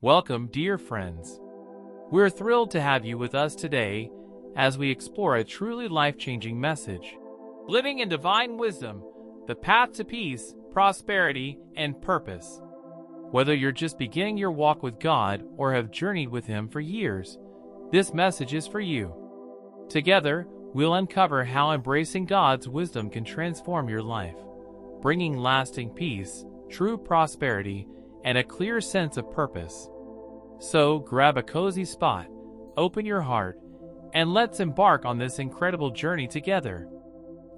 Welcome, dear friends. We're thrilled to have you with us today as we explore a truly life-changing message. Living in divine wisdom, the path to peace, prosperity, and purpose. Whether you're just beginning your walk with God or have journeyed with Him for years, this message is for you. Together, we'll uncover how embracing God's wisdom can transform your life, bringing lasting peace, true prosperity, and a clear sense of purpose. So, grab a cozy spot, open your heart, and let's embark on this incredible journey together.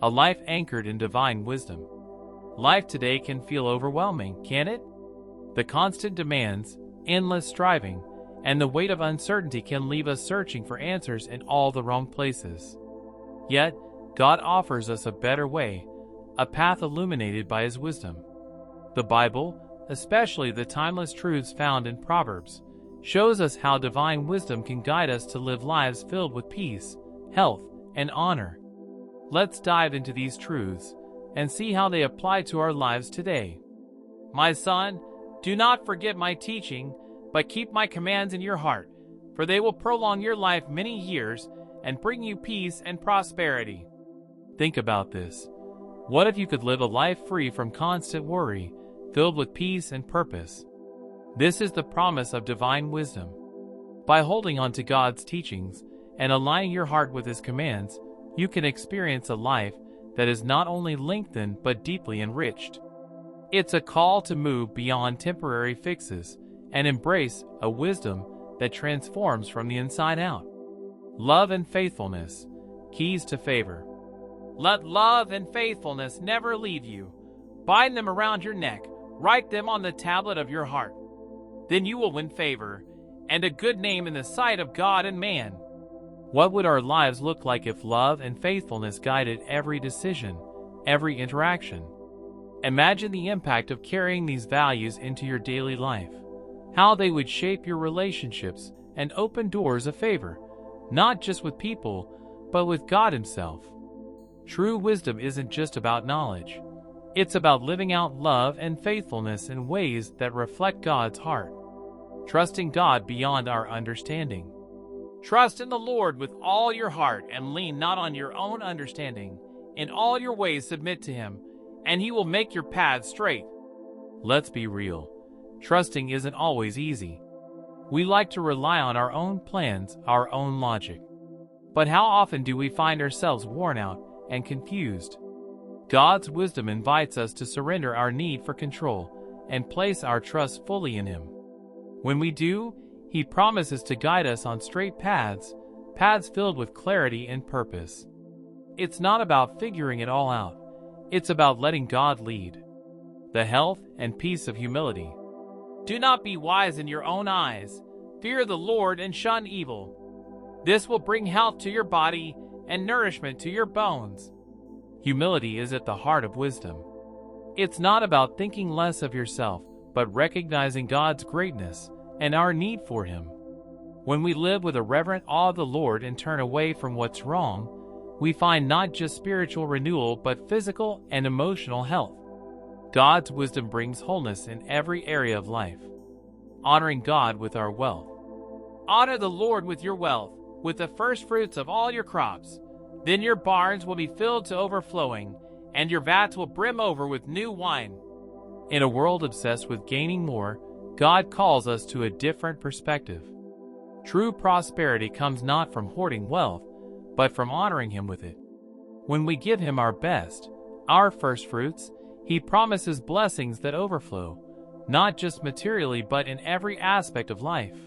A life anchored in divine wisdom. Life today can feel overwhelming, can't it? The constant demands, endless striving, and the weight of uncertainty can leave us searching for answers in all the wrong places. Yet, God offers us a better way, a path illuminated by His wisdom. The Bible, especially the timeless truths found in Proverbs, shows us how divine wisdom can guide us to live lives filled with peace, health, and honor. Let's dive into these truths and see how they apply to our lives today. My son, do not forget my teaching, but keep my commands in your heart, for they will prolong your life many years and bring you peace and prosperity. Think about this. What if you could live a life free from constant worry, filled with peace and purpose? This is the promise of divine wisdom. By holding on to God's teachings and aligning your heart with His commands, you can experience a life that is not only lengthened but deeply enriched. It's a call to move beyond temporary fixes and embrace a wisdom that transforms from the inside out. Love and faithfulness, keys to favor. Let love and faithfulness never leave you. Bind them around your neck, write them on the tablet of your heart. Then you will win favor and a good name in the sight of God and man. What would our lives look like if love and faithfulness guided every decision, every interaction? Imagine the impact of carrying these values into your daily life, how they would shape your relationships and open doors of favor, not just with people, but with God Himself. True wisdom isn't just about knowledge. It's about living out love and faithfulness in ways that reflect God's heart. Trusting God beyond our understanding. Trust in the Lord with all your heart and lean not on your own understanding. In all your ways submit to Him, and He will make your paths straight. Let's be real. Trusting isn't always easy. We like to rely on our own plans, our own logic. But how often do we find ourselves worn out and confused? God's wisdom invites us to surrender our need for control and place our trust fully in Him. When we do, He promises to guide us on straight paths filled with clarity and purpose. It's not about figuring it all out. It's about letting God lead. The health and peace of humility. Do not be wise in your own eyes. Fear the Lord and shun evil. This will bring health to your body and nourishment to your bones. Humility is at the heart of wisdom. It's not about thinking less of yourself, but recognizing God's greatness and our need for Him. When we live with a reverent awe of the Lord and turn away from what's wrong, we find not just spiritual renewal but physical and emotional health. God's wisdom brings wholeness in every area of life. Honoring God with our wealth. Honor the Lord with your wealth, with the first fruits of all your crops. Then your barns will be filled to overflowing, and your vats will brim over with new wine. In a world obsessed with gaining more, God calls us to a different perspective. True prosperity comes not from hoarding wealth, but from honoring Him with it. When we give Him our best, our first fruits, He promises blessings that overflow, not just materially but in every aspect of life.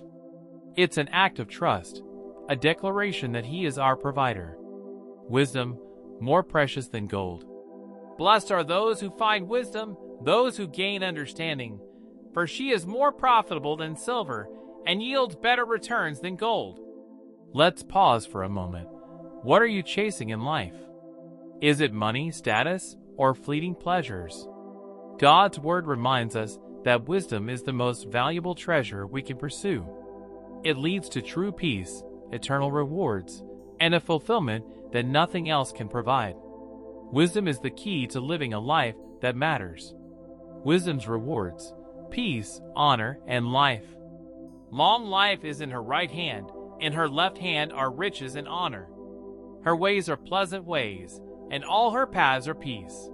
It's an act of trust, a declaration that He is our provider. Wisdom, more precious than gold. Blessed are those who find wisdom, those who gain understanding, for she is more profitable than silver and yields better returns than gold. Let's pause for a moment. What are you chasing in life? Is it money, status, or fleeting pleasures? God's Word reminds us that wisdom is the most valuable treasure we can pursue. It leads to true peace, eternal rewards, and a fulfillment that nothing else can provide. Wisdom is the key to living a life that matters. Wisdom's rewards, peace, honor, and life. Long life is in her right hand, in her left hand are riches and honor. Her ways are pleasant ways, and all her paths are peace.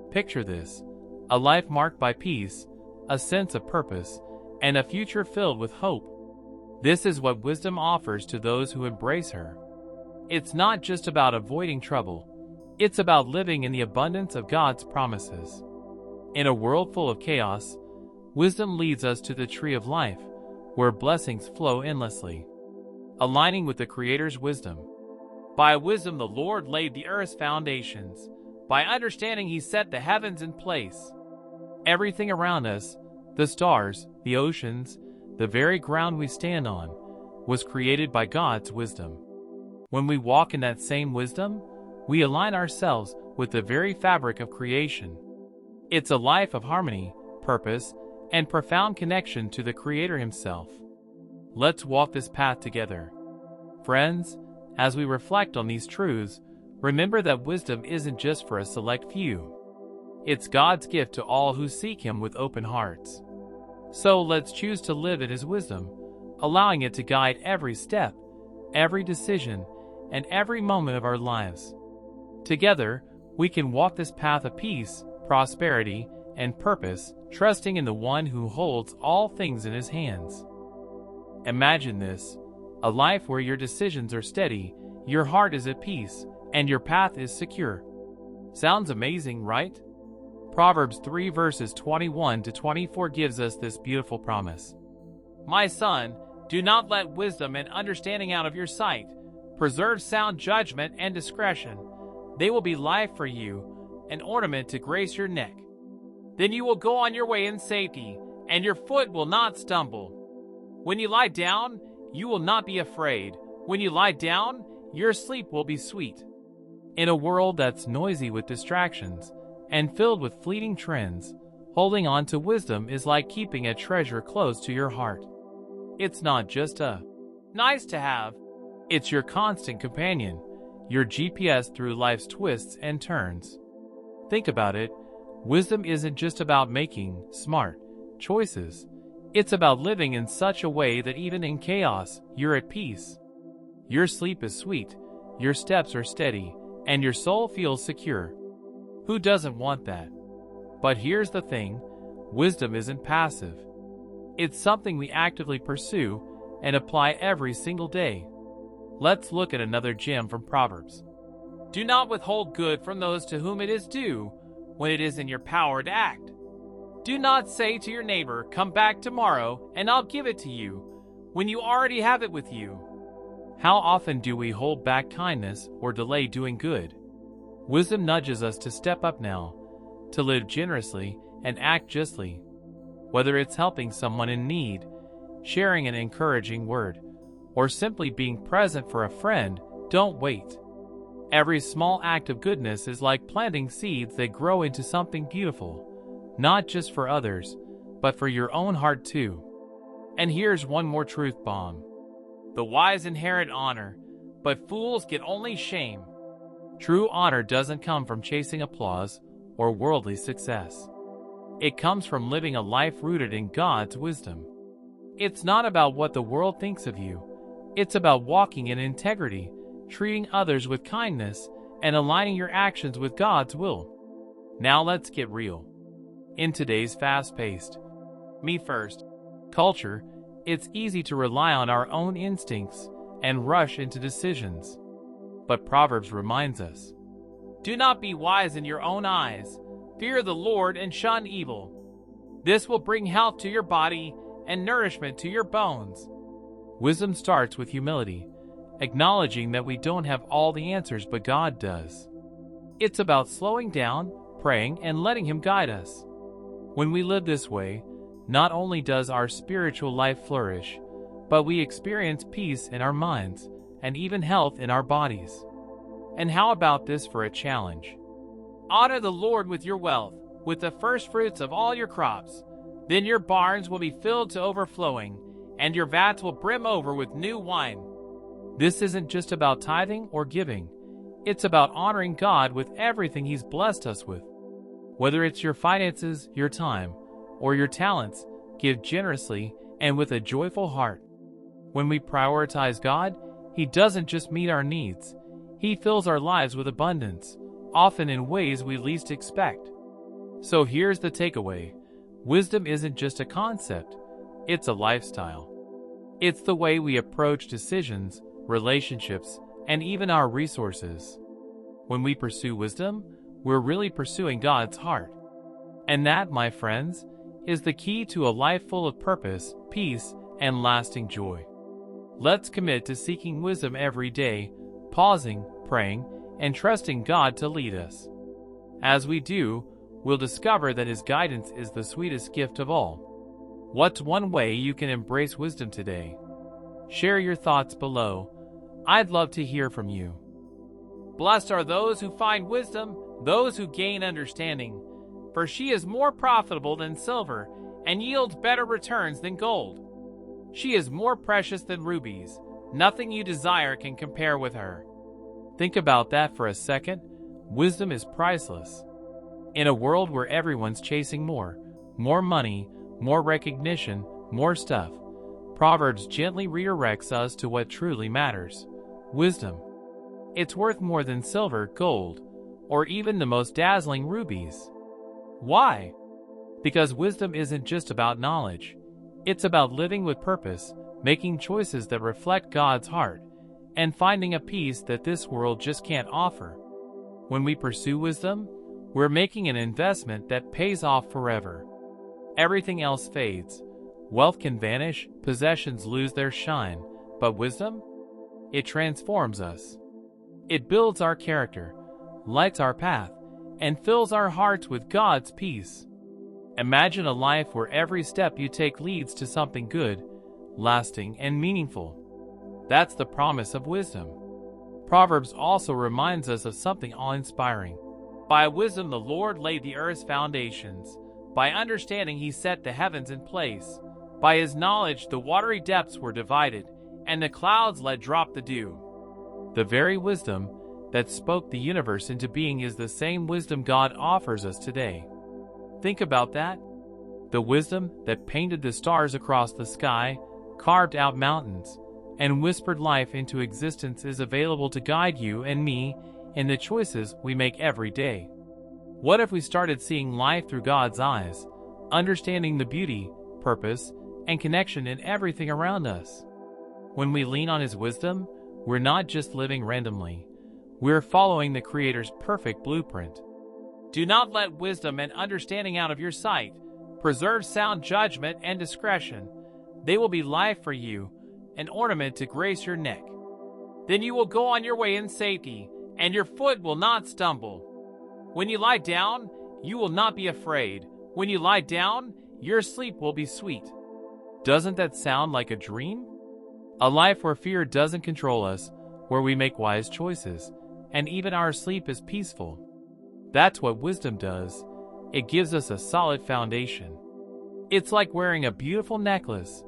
Picture this: a life marked by peace, a sense of purpose, and a future filled with hope. This is what wisdom offers to those who embrace her. It's not just about avoiding trouble, it's about living in the abundance of God's promises. In a world full of chaos, wisdom leads us to the tree of life, where blessings flow endlessly. Aligning with the Creator's wisdom. By wisdom the Lord laid the earth's foundations. By understanding He set the heavens in place. Everything around us, the stars, the oceans, the very ground we stand on, was created by God's wisdom. When we walk in that same wisdom, we align ourselves with the very fabric of creation. It's a life of harmony, purpose, and profound connection to the Creator Himself. Let's walk this path together. Friends, as we reflect on these truths, remember that wisdom isn't just for a select few. It's God's gift to all who seek Him with open hearts. So let's choose to live in His wisdom, allowing it to guide every step, every decision, and every moment of our lives. Together, we can walk this path of peace, prosperity, and purpose, trusting in the One who holds all things in His hands. Imagine this: a life where your decisions are steady, your heart is at peace, and your path is secure. Sounds amazing, right? Proverbs 3 verses 21 to 24 gives us this beautiful promise. My son, do not let wisdom and understanding out of your sight. Preserve sound judgment and discretion. They will be life for you, an ornament to grace your neck. Then you will go on your way in safety, and your foot will not stumble. When you lie down, you will not be afraid. When you lie down, your sleep will be sweet. In a world that's noisy with distractions and filled with fleeting trends, holding on to wisdom is like keeping a treasure close to your heart. It's not just a nice to have, it's your constant companion, your GPS through life's twists and turns. Think about it. Wisdom isn't just about making smart choices. It's about living in such a way that even in chaos, you're at peace. Your sleep is sweet, your steps are steady, and your soul feels secure. Who doesn't want that? But here's the thing: wisdom isn't passive. It's something we actively pursue and apply every single day. Let's look at another gem from Proverbs. Do not withhold good from those to whom it is due, when it is in your power to act. Do not say to your neighbor, come back tomorrow, and I'll give it to you, when you already have it with you. How often do we hold back kindness or delay doing good? Wisdom nudges us to step up now, to live generously and act justly. Whether it's helping someone in need, sharing an encouraging word, or simply being present for a friend, don't wait. Every small act of goodness is like planting seeds that grow into something beautiful, not just for others, but for your own heart too. And here's one more truth bomb. The wise inherit honor, but fools get only shame. True honor doesn't come from chasing applause or worldly success. It comes from living a life rooted in God's wisdom. It's not about what the world thinks of you. It's about walking in integrity, treating others with kindness, and aligning your actions with God's will. Now let's get real. In today's fast-paced, me-first culture, it's easy to rely on our own instincts and rush into decisions. But Proverbs reminds us, do not be wise in your own eyes. Fear the Lord and shun evil. This will bring health to your body and nourishment to your bones. Wisdom starts with humility, acknowledging that we don't have all the answers, but God does. It's about slowing down, praying, and letting Him guide us. When we live this way, not only does our spiritual life flourish, but we experience peace in our minds and even health in our bodies. And how about this for a challenge? Honor the Lord with your wealth, with the first fruits of all your crops. Then your barns will be filled to overflowing, and your vats will brim over with new wine. This isn't just about tithing or giving. It's about honoring God with everything He's blessed us with. Whether it's your finances, your time, or your talents, give generously, and with a joyful heart. When we prioritize God, He doesn't just meet our needs, He fills our lives with abundance, often in ways we least expect. So here's the takeaway. Wisdom isn't just a concept, it's a lifestyle. It's the way we approach decisions, relationships, and even our resources. When we pursue wisdom, we're really pursuing God's heart. And that, my friends, is the key to a life full of purpose, peace, and lasting joy. Let's commit to seeking wisdom every day, pausing, praying, and trusting God to lead us. As we do, we'll discover that His guidance is the sweetest gift of all. What's one way you can embrace wisdom today? Share your thoughts below. I'd love to hear from you. Blessed are those who find wisdom, those who gain understanding, for she is more profitable than silver and yields better returns than gold. She is more precious than rubies. Nothing you desire can compare with her. Think about that for a second. Wisdom is priceless. In a world where everyone's chasing more money, more recognition, more stuff, Proverbs gently redirects us to what truly matters: wisdom. It's worth more than silver, gold, or even the most dazzling rubies. Why? Because wisdom isn't just about knowledge. It's about living with purpose, making choices that reflect God's heart, and finding a peace that this world just can't offer. When we pursue wisdom, we're making an investment that pays off forever. Everything else fades. Wealth can vanish, possessions lose their shine, but wisdom? It transforms us. It builds our character, lights our path, and fills our hearts with God's peace. Imagine a life where every step you take leads to something good, lasting, and meaningful. That's the promise of wisdom. Proverbs also reminds us of something awe-inspiring. By wisdom the Lord laid the earth's foundations. By understanding He set the heavens in place. By His knowledge the watery depths were divided, and the clouds let drop the dew. The very wisdom that spoke the universe into being is the same wisdom God offers us today. Think about that. The wisdom that painted the stars across the sky, carved out mountains, and whispered life into existence is available to guide you and me in the choices we make every day. What if we started seeing life through God's eyes, understanding the beauty, purpose, and connection in everything around us? When we lean on His wisdom, we're not just living randomly. We're following the Creator's perfect blueprint. Do not let wisdom and understanding out of your sight. Preserve sound judgment and discretion. They will be life for you, an ornament to grace your neck. Then you will go on your way in safety, and your foot will not stumble. When you lie down, you will not be afraid. When you lie down, your sleep will be sweet. Doesn't that sound like a dream? A life where fear doesn't control us, where we make wise choices, and even our sleep is peaceful. That's what wisdom does. It gives us a solid foundation. It's like wearing a beautiful necklace,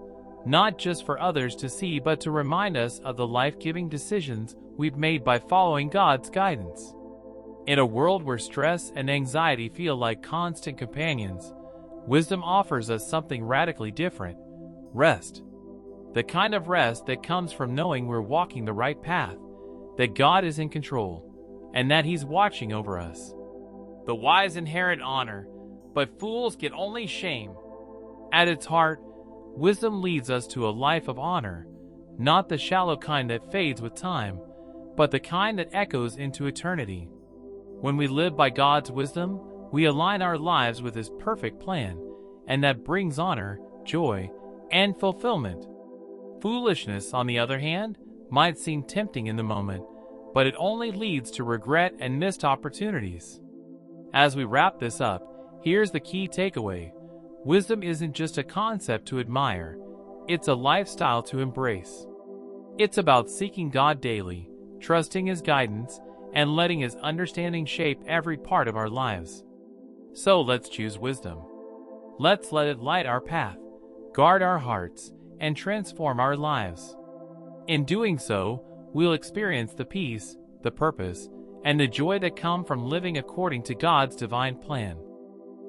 not just for others to see but to remind us of the life-giving decisions we've made by following God's guidance. In a world where stress and anxiety feel like constant companions, wisdom offers us something radically different: rest. The kind of rest that comes from knowing we're walking the right path, that God is in control, and that He's watching over us. The wise inherit honor, but fools get only shame. At its heart, wisdom leads us to a life of honor, not the shallow kind that fades with time, but the kind that echoes into eternity. When we live by God's wisdom, we align our lives with His perfect plan, and that brings honor, joy, and fulfillment. Foolishness, on the other hand, might seem tempting in the moment, but it only leads to regret and missed opportunities. As we wrap this up, here's the key takeaway. Wisdom isn't just a concept to admire, it's a lifestyle to embrace. It's about seeking God daily, trusting His guidance, and letting His understanding shape every part of our lives. So let's choose wisdom. Let's let it light our path, guard our hearts, and transform our lives. In doing so, we'll experience the peace, the purpose, and the joy that come from living according to God's divine plan.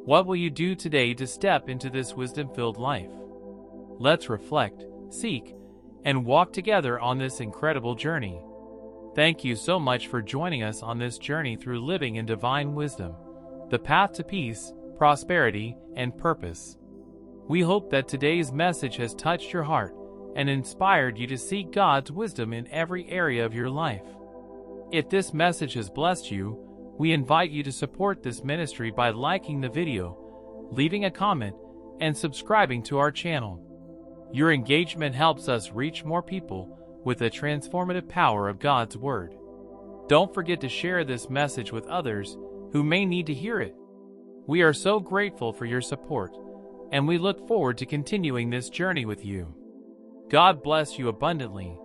What will you do today to step into this wisdom-filled life? Let's reflect, seek, and walk together on this incredible journey. Thank you so much for joining us on this journey through living in divine wisdom, the path to peace, prosperity, and purpose. We hope that today's message has touched your heart and inspired you to seek God's wisdom in every area of your life. If this message has blessed you, we invite you to support this ministry by liking the video, leaving a comment, and subscribing to our channel. Your engagement helps us reach more people with the transformative power of God's Word. Don't forget to share this message with others who may need to hear it. We are so grateful for your support, and we look forward to continuing this journey with you. God bless you abundantly.